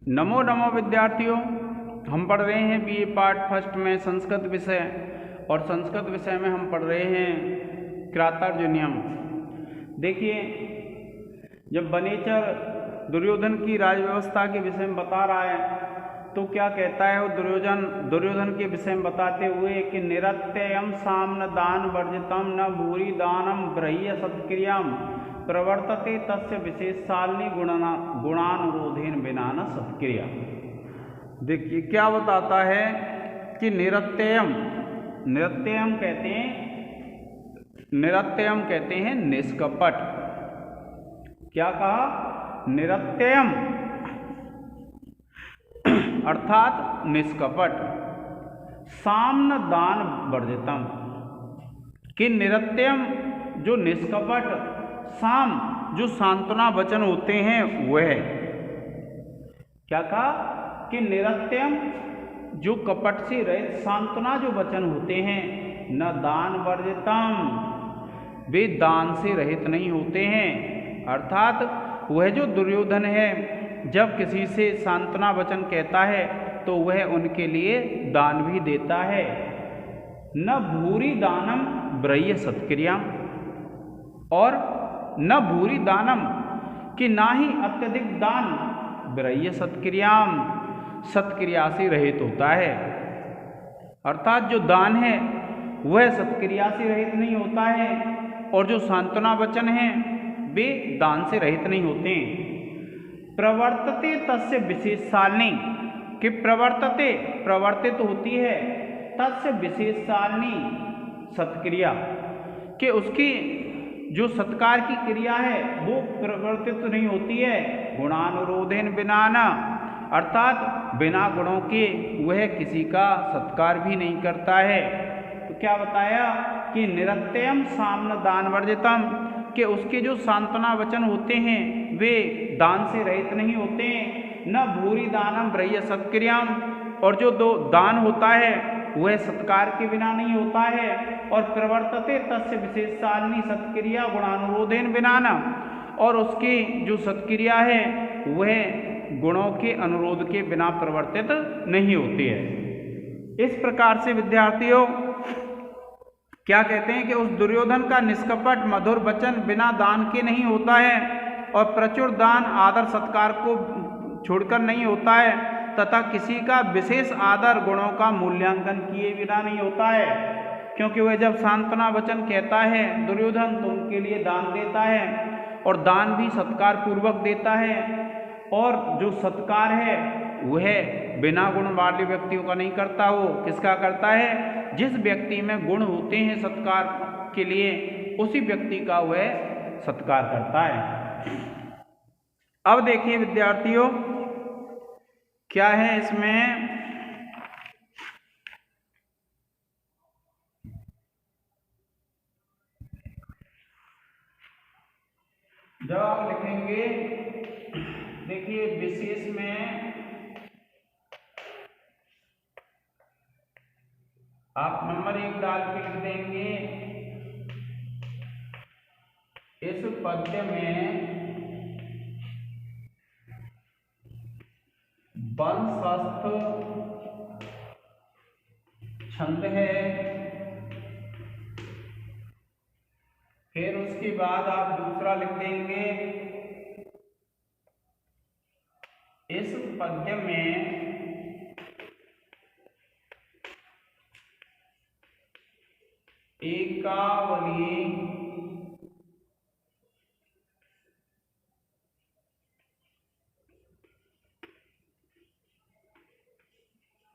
नमो नमो विद्यार्थियों, हम पढ़ रहे हैं बीए पार्ट फर्स्ट में संस्कृत विषय। और संस्कृत विषय में हम पढ़ रहे हैं क्रातर्जुनीयम। देखिए, जब बनेचर दुर्योधन की राजव्यवस्था के विषय में बता रहा है तो क्या कहता है वो दुर्योधन के विषय में बताते हुए कि निरत्ययम साम्न दान वर्जितम न भूरि दानम ब्रह्य सत्क्रियाम प्रवर्तते तस्य विशेषालनि गुणानुरोधेन बिना न सत्क्रिया। देखिए क्या बताता है कि निरत्ययम कहते हैं निष्कपट। क्या कहा? निरत्ययम अर्थात निष्कपट। साम्न दान वर्जितम कि निरत्यम जो निष्कपट, साम जो सांत्वना वचन होते हैं वह। क्या कहा? कि निरत्यम जो कपट से रहित सांत्वना जो वचन होते हैं, न दान वर्जितम वे दान से रहित नहीं होते हैं। अर्थात वह जो दुर्योधन है जब किसी से सांत्वना वचन कहता है तो वह उनके लिए दान भी देता है। न भूरि दानम ब्रह्य सत्क्रिया, और न भूरि दानम कि ना ही अत्यधिक दान ब्रह्य सत्क्रियाम सत्क्रिया से रहित होता है। अर्थात जो दान है वह सत्क्रिया से रहित नहीं होता है, और जो सांत्वना वचन है वे दान से रहित नहीं होते। प्रवर्तते तस्य विशेषालनि कि प्रवर्तित होती है तस्य विशेषालनि सत्क्रिया कि उसकी जो सत्कार की क्रिया है वो प्रवर्तित नहीं होती है। गुणानुरोधेन बिना न, अर्थात बिना गुणों के वह किसी का सत्कार भी नहीं करता है। तो क्या बताया कि निरत्यम साम्न दान वर्जितम कि उसके जो सांत्वना वचन होते हैं वे दान से रहित नहीं होते हैं। न भूरि दानम ब्रह्य सत्क्रियाम, और जो दो दान होता है वह सत्कार के बिना नहीं होता है। और प्रवर्तते तस्य विशेषालनि सत्क्रिया गुणानुरोधेन बिना न, और उसकी जो सत्क्रिया है वह गुणों के अनुरोध के बिना प्रवर्तित नहीं होती है। इस प्रकार से विद्यार्थियों क्या कहते हैं कि उस दुर्योधन का निष्कपट मधुर वचन बिना दान के नहीं होता है, और प्रचुर दान आदर सत्कार को छोड़कर नहीं होता है, तथा किसी का विशेष आदर गुणों का मूल्यांकन किए बिना नहीं होता है। क्योंकि वह जब सांत्वना वचन कहता है दुर्योधन तो उनके लिए दान देता है, और दान भी सत्कार पूर्वक देता है। और जो सत्कार है वह बिना गुण वाले व्यक्तियों का नहीं करता, वो किसका करता है? जिस व्यक्ति में गुण होते हैं सत्कार के लिए उसी व्यक्ति का वह सत्कार करता है। अब देखिए विद्यार्थियों क्या है इसमें। जब आप लिखेंगे, देखिए विशेष में आप नंबर 1 डाल के लिख देंगे, इस पद्य में वंशस्थ छंद है। फिर उसके बाद आप दूसरा लिख देंगे, इस पद्य में एकावली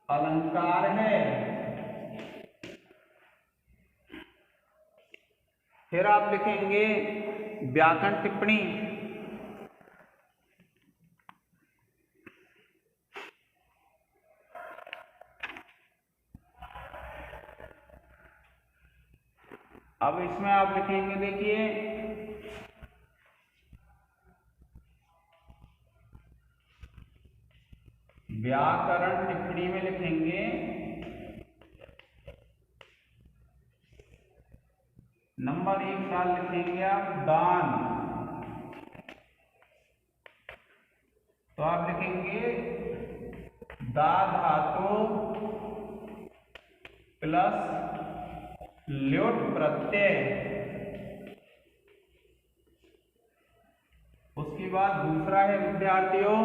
अलंकार है। फिर आप लिखेंगे व्याकरण टिप्पणी। अब इसमें आप लिखेंगे, देखिए व्याकरण टिप्पणी में लिखेंगे नंबर 1 साल लिखेंगे आप दान। तो आप लिखेंगे दा धातु प्लस ल्योट प्रत्यय। उसके बाद दूसरा है विद्यार्थियों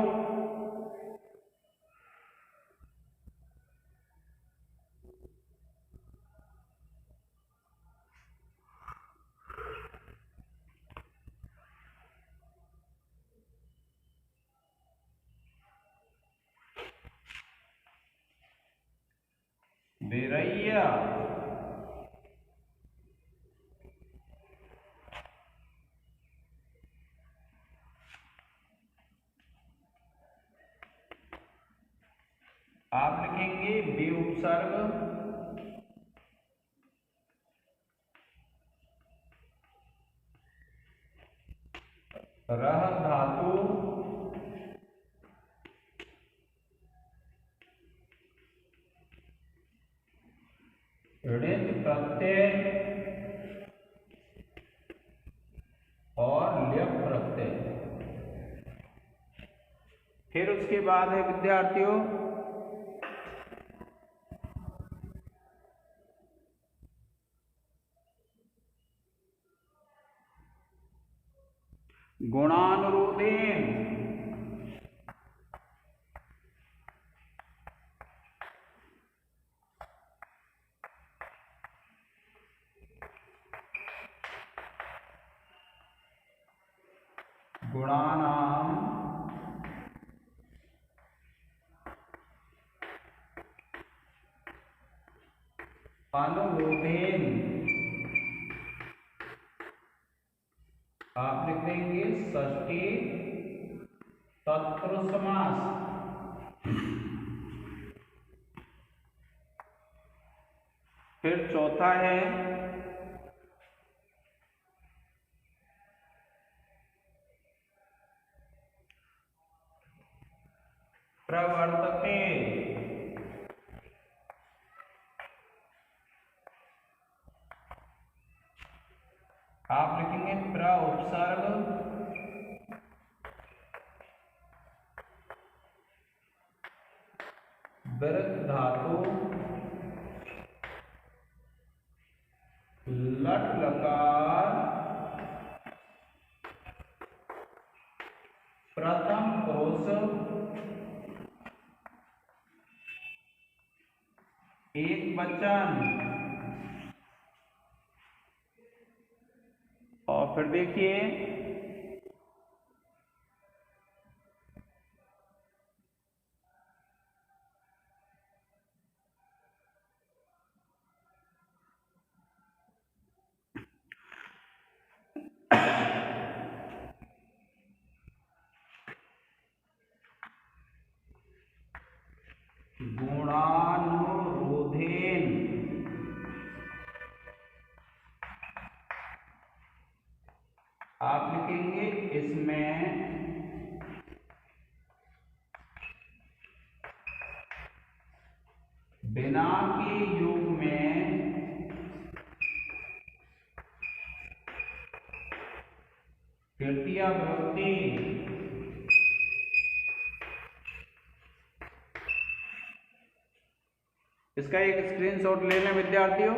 बेरैया। आप लिखेंगे बे उपसर्ग रह धातु ऋण प्रत्यय और ल्यप प्रत्यय। फिर उसके बाद है विद्यार्थियों गुणानुरोधेन। गुणानाम अनुरोधेन आप लिख देंगे षष्ठी तत्पुरुष समास। फिर चौथा है प्रवर्तते। आप लिखेंगे प्र उपसर्ग वृद्ध धातु लट लकार प्रथम पुरुष एक वचन। और फिर देखिए गुणानुरोधेन आप लिखेंगे इसमें बिना के युग में तृतीया विभक्ति। इसका एक स्क्रीनशॉट ले लें विद्यार्थियों।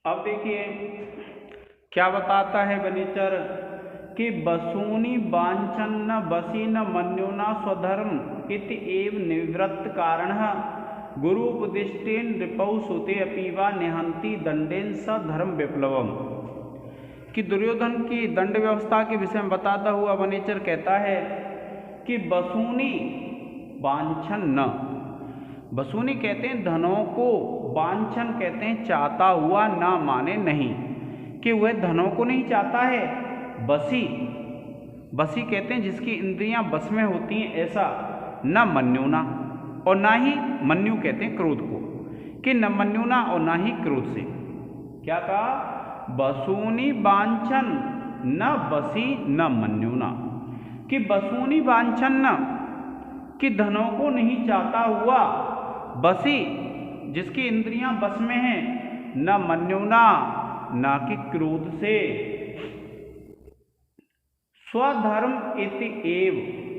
अब देखिए क्या बताता है वनीचर कि बसूनी वांछन न बसी न मन्युना स्वधर्म इति एव निवृत्त कारण गुरु उपदिष्टेन रिपौ सुते अपीवा निहंति दंडेन स धर्म विप्लवम। कि दुर्योधन की दंड व्यवस्था के विषय में बताता हुआ वनीचर कहता है कि बसूनी वांछन न, बसूनी कहते हैं धनों को, वांछन कहते हैं चाहता हुआ, ना माने नहीं, कि वह धनों को नहीं चाहता है। बसी, बसी कहते हैं जिसकी इंद्रियां बस में होती हैं ऐसा। न मन्युना, और ना ही मन्यु कहते हैं क्रोध को, कि न मन्युना और ना ही क्रोध से। क्या कहा? बसूनी वांछन न बसी न मन्युना, कि बसूनी वांछन न, कि धनों को नहीं चाहता हुआ, बसी जिसकी इंद्रियां बस में हैं, न मन्युना ना कि क्रोध से। स्वधर्म इति एव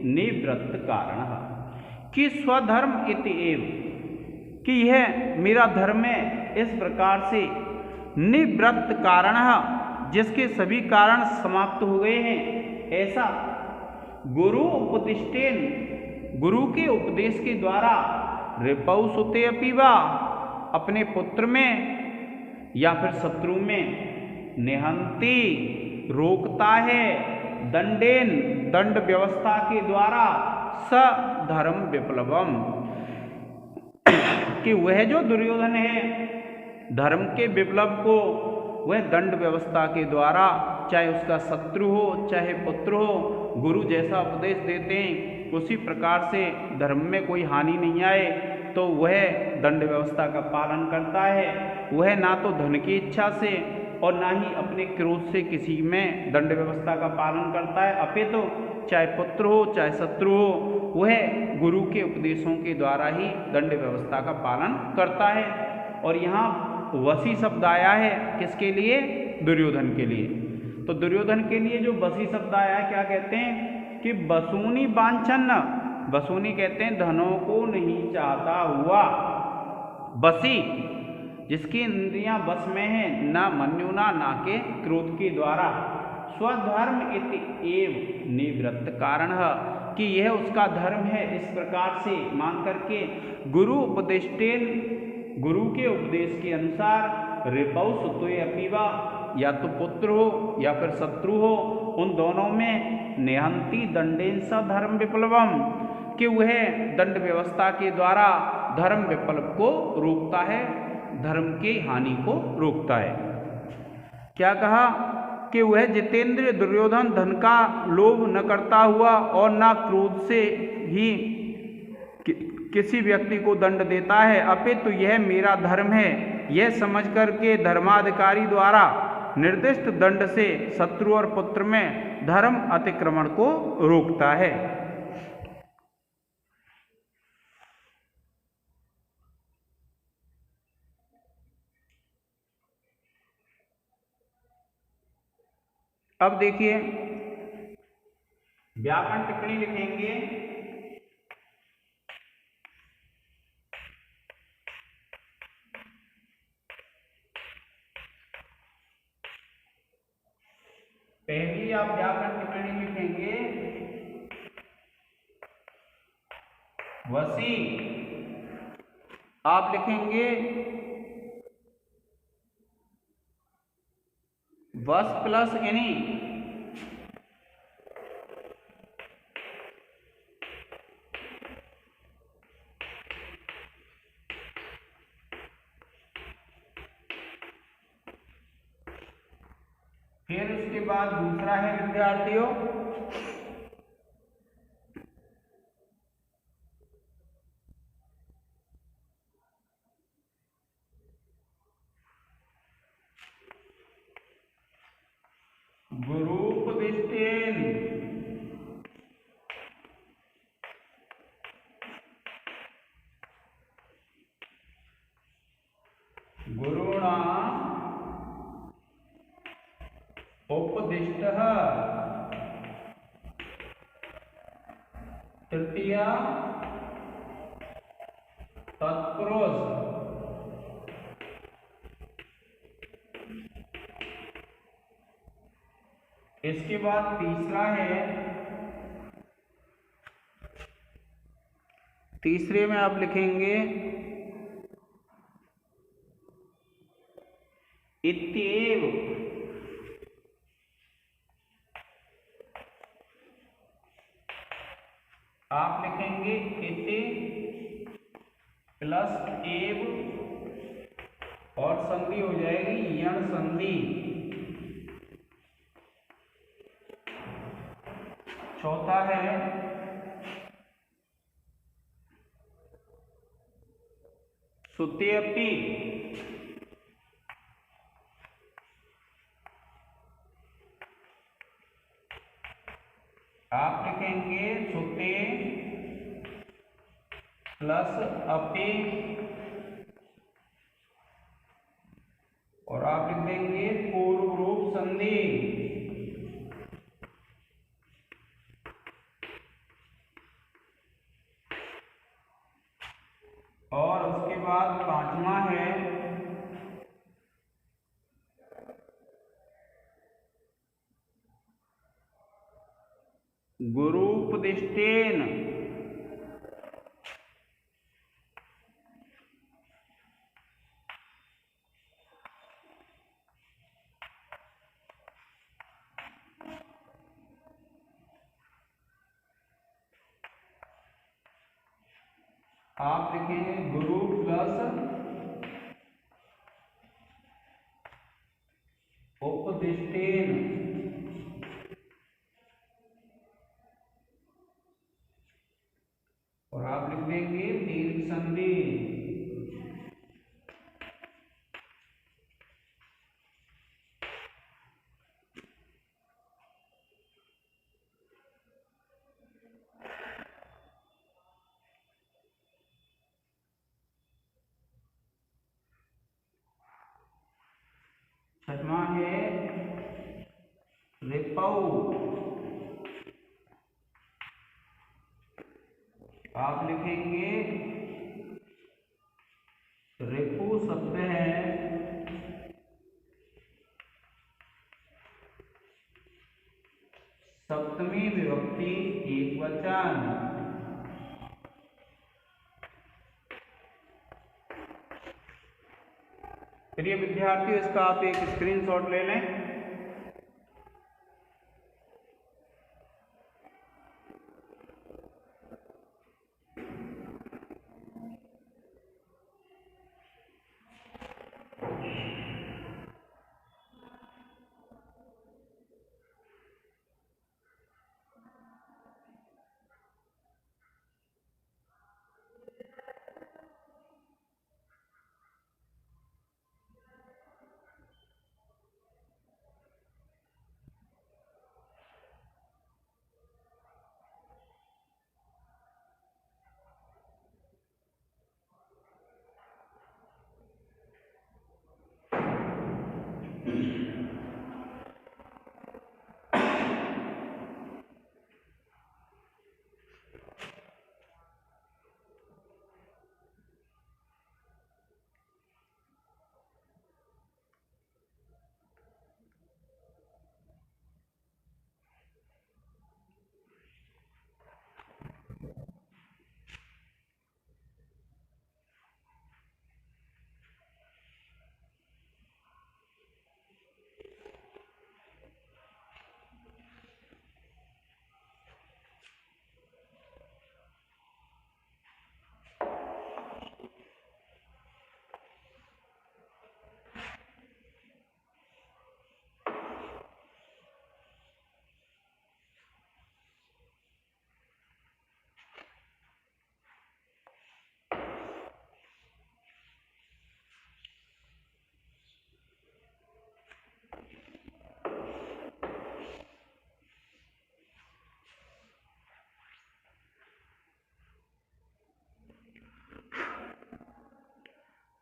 निवृत्त कारण, कि स्वधर्म इति एव, कि यह मेरा धर्म है इस प्रकार से, निवृत्त कारण जिसके सभी कारण समाप्त हो गए हैं ऐसा। गुरु उपदिष्टेन, गुरु के उपदेश के द्वारा, रिपौ सुते अपीवा अपने पुत्र में या फिर शत्रु में, निहंती रोकता है, दंडेन दंड व्यवस्था के द्वारा, स धर्म विप्लवम, कि वह जो दुर्योधन है धर्म के विप्लव को वह दंड व्यवस्था के द्वारा, चाहे उसका शत्रु हो चाहे पुत्र हो, गुरु जैसा उपदेश देते हैं उसी प्रकार से धर्म में कोई हानि नहीं आए तो वह दंड व्यवस्था का पालन करता है। वह ना तो धन की इच्छा से और ना ही अपने क्रोध से किसी में दंड व्यवस्था का पालन करता है, अपितु चाहे पुत्र हो चाहे शत्रु हो, वह गुरु के उपदेशों के द्वारा ही दंड व्यवस्था का पालन करता है। और यहाँ वसी शब्द आया है किसके लिए? दुर्योधन के लिए। तो दुर्योधन के लिए जो वसी शब्द आया है क्या कहते हैं कि बसूनी वांछन, बसूनी कहते हैं धनों को नहीं चाहता हुआ, बसी जिसकी इंद्रियां बस में है, ना मन्युना ना के क्रोध के द्वारा, स्वधर्म इति एव निवृत्त कारण, कि यह उसका धर्म है इस प्रकार से मान करके, गुरु उपदिष्टेन गुरु के उपदेश के अनुसार, रिपौ सुते अपीवा या तो पुत्र हो या फिर शत्रु हो, उन दोनों में निहंती दंडेन स धर्म विप्लवम, कि वह दंड व्यवस्था के द्वारा धर्म विप्लव को रोकता है, धर्म की हानि को रोकता है। क्या कहा कि वह जितेंद्र दुर्योधन धन का लोभ न करता हुआ और ना क्रोध से ही किसी व्यक्ति को दंड देता है, अपितु यह मेरा धर्म है यह समझ करके धर्माधिकारी द्वारा निर्दिष्ट दंड से शत्रु और पुत्र में धर्म अतिक्रमण को रोकता है। अब देखिए व्याकरण टिप्पणी लिखेंगे। पहली आप व्याकरण टिप्पणी लिखेंगे वसी, आप लिखेंगे वस प्लस एनी, फिर उसके बाद दूसरा है विद्यार्थियों गुरूपदिष्टेन, गुरुणा उपदिष्टः, तृतीय तत्पुरुष, इसके बाद तीसरा है, तीसरे में आप लिखेंगे इत्येव। आप लिखेंगे इति प्लस एव और संधि हो जाएगी यण संधि। चौथा है सुतेऽपि। आप लिखेंगे सुते प्लस अपि और आप लिख देंगे पूर्व रूप संधि। और उसके बाद पांचवा है गुरूपदिष्टेन। आप लिखेंगे गुरु प्लस उपदिष्टेन और आप लिख देंगे दीर्घ संधि। छठवां है रिपौ। आप लिखेंगे रिपु शब्द है सप्तमी विभक्ति एकवचन। प्रिय विद्यार्थियों, इसका आप एक स्क्रीनशॉट ले लें।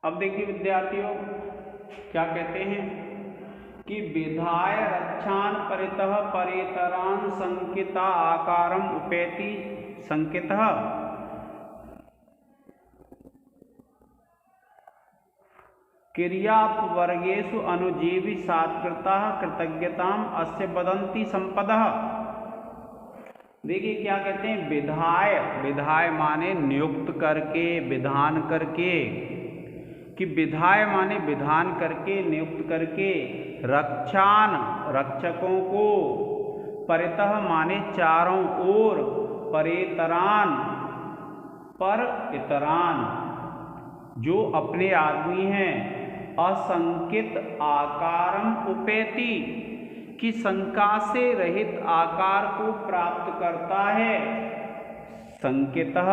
अब देखिए विद्यार्थियों क्या कहते हैं कि विधाय रक्षान परितः परेतरान संकिता आकारम उपेति संकितः। क्रियापवर्गेषु अनुजीवी सात्कृताः कृतज्ञताम् अस्य वदन्ति संपदः। देखिए क्या कहते हैं, विधाय, विधाय माने नियुक्त करके, विधान करके, कि विधाय माने विधान करके, नियुक्त करके, रक्षान रक्षकों को, परितः माने चारों ओर, परेतरान पर इतरान जो अपने आदमी हैं, असंकित आकारम उपेति कि शंका से रहित आकार को प्राप्त करता है, संकितः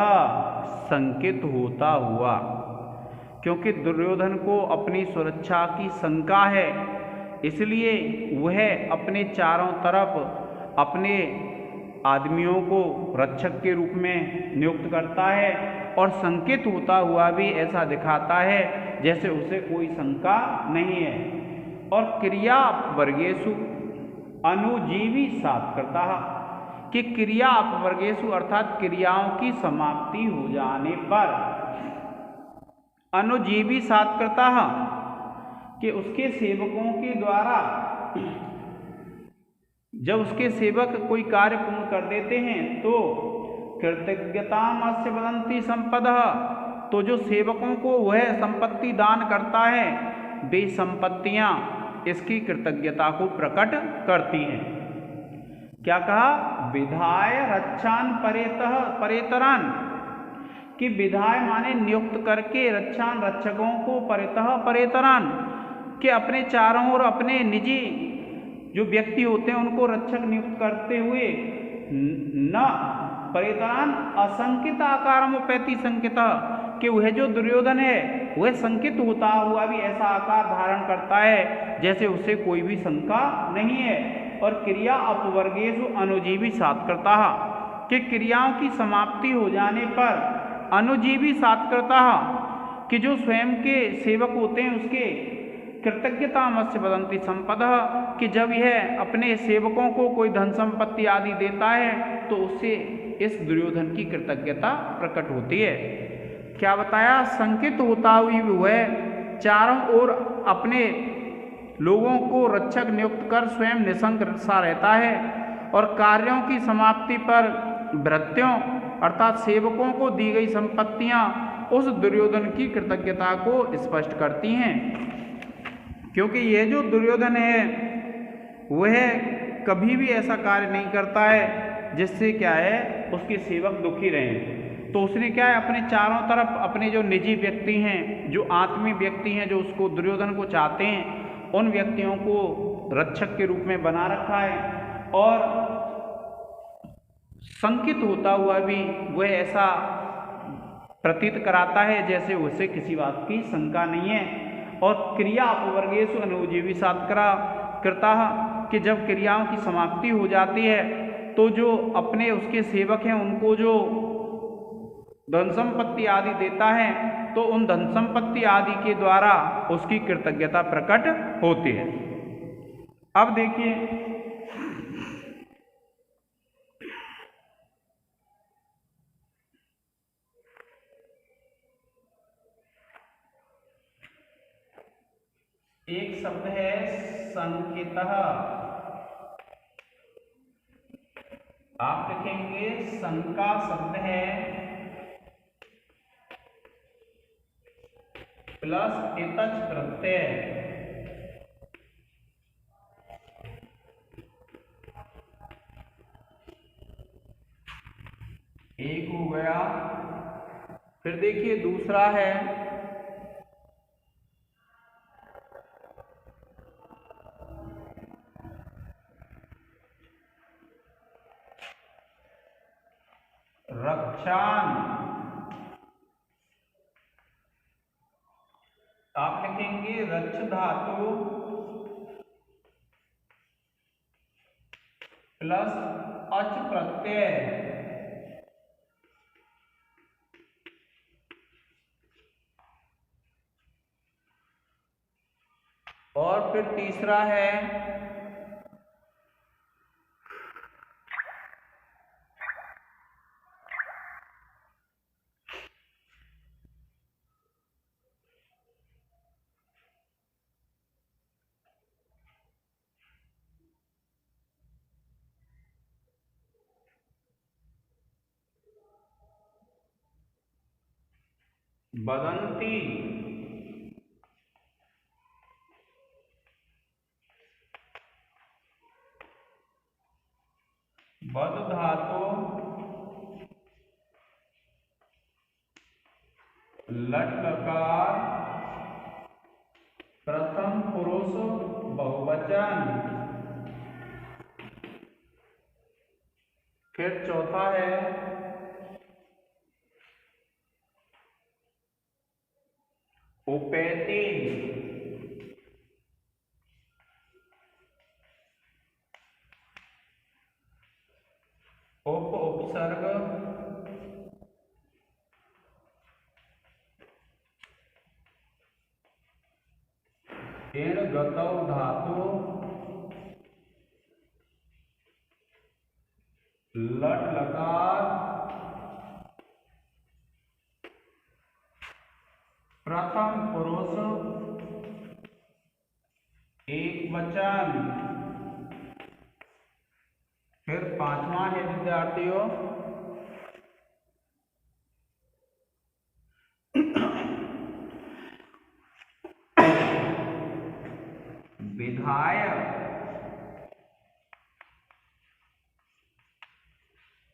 संकित होता हुआ, क्योंकि दुर्योधन को अपनी सुरक्षा की शंका है, इसलिए वह अपने चारों तरफ अपने आदमियों को रक्षक के रूप में नियुक्त करता है और संकित होता हुआ भी ऐसा दिखाता है जैसे उसे कोई शंका नहीं है। और क्रियापवर्गेषु अनुजीवी सात्कृतः कि क्रियापवर्गेषु अर्थात क्रियाओं की समाप्ति हो जाने पर, अनुजीवी सात्कृतः कि उसके सेवकों के द्वारा, जब उसके सेवक कोई कार्य पूर्ण कर देते हैं तो कृतज्ञताम् अस्य वदन्ति संपदः, तो जो सेवकों को वह संपत्ति दान करता है, वे संपत्तियां इसकी कृतज्ञता को प्रकट करती हैं। क्या कहा, विधाय रक्षान परेतरान, कि विधाय माने नियुक्त करके, रक्षान रक्षकों को, परितः परेतरान कि अपने चारों ओर अपने निजी जो व्यक्ति होते हैं उनको रक्षक नियुक्त करते हुए, न परेतरान असंकित आकारम उपैति संकिता, कि वह जो दुर्योधन है वह संकित होता हुआ भी ऐसा आकार धारण करता है जैसे उसे कोई भी शंका नहीं है। और क्रिया अपवर्गेषु अनुजीवी सात्कृतः कि क्रियाओं की समाप्ति हो जाने पर, अनुजीवी सात्कृतः कि जो स्वयं के सेवक होते हैं उसके, कृतज्ञतामस्य वदन्ति संपदः कि जब यह अपने सेवकों को कोई धन संपत्ति आदि देता है तो उससे इस दुर्योधन की कृतज्ञता प्रकट होती है। क्या बताया, संकित होता हुई वह चारों ओर अपने लोगों को रक्षक नियुक्त कर स्वयं निशंक सा रहता है और कार्यों की समाप्ति पर भृत्यों अर्थात सेवकों को दी गई संपत्तियां उस दुर्योधन की कृतज्ञता को स्पष्ट करती हैं। क्योंकि यह जो दुर्योधन है वह कभी भी ऐसा कार्य नहीं करता है जिससे क्या है उसके सेवक दुखी रहें। तो उसने क्या है, अपने चारों तरफ अपने जो निजी व्यक्ति हैं, जो आत्मीय व्यक्ति हैं, जो उसको दुर्योधन को चाहते हैं, उन व्यक्तियों को रक्षक के रूप में बना रखा है और संकित होता हुआ भी वह ऐसा प्रतीत कराता है जैसे उसे किसी बात की शंका नहीं है। और क्रिया अपवर्गेषु अनुजीवी सात्कृतः कि जब क्रियाओं की समाप्ति हो जाती है तो जो अपने उसके सेवक हैं उनको जो धन संपत्ति आदि देता है तो उन धन संपत्ति आदि के द्वारा उसकी कृतज्ञता प्रकट होती है। अब देखिए एक शब्द है संकितः, आप लिखेंगे शंका शब्द है प्लस इतच प्रत्यय, एक हो गया। फिर देखिए दूसरा है रक्षान, आप लिखेंगे रक्ष धातु प्लस अच प्रत्यय, और फिर तीसरा है बदंती, बद धातु लट लकार प्रथम पुरुष बहुवचन। फिर चौथा है उपेति, उप उपसर्ग एण गतौ धातु लट लकार प्रथम पुरुष एक वचन। फिर पांचवा है विद्यार्थियों विधायक।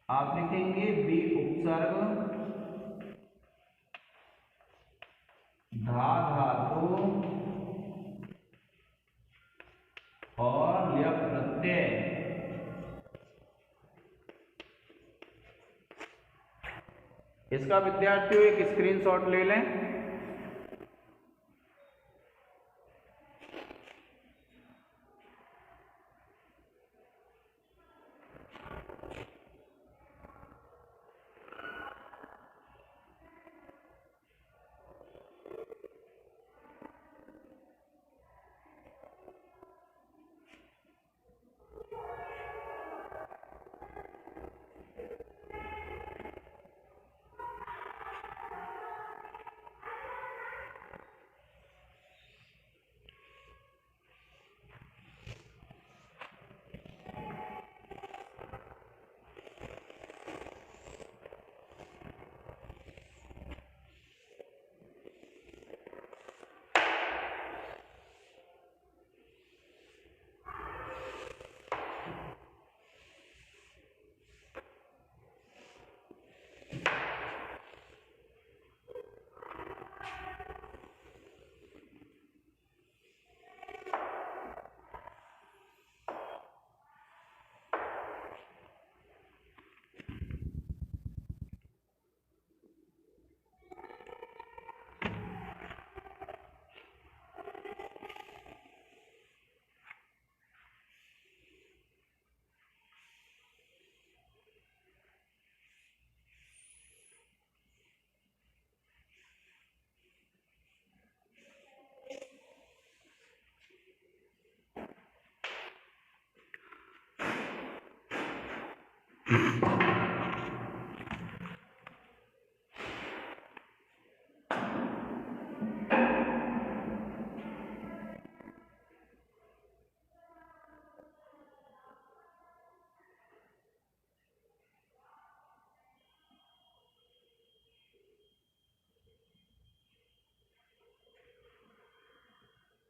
आप लिखेंगे बी उपसर्ग धा धातु और य प्रत्यय। इसका विद्यार्थियों एक स्क्रीनशॉट ले लें।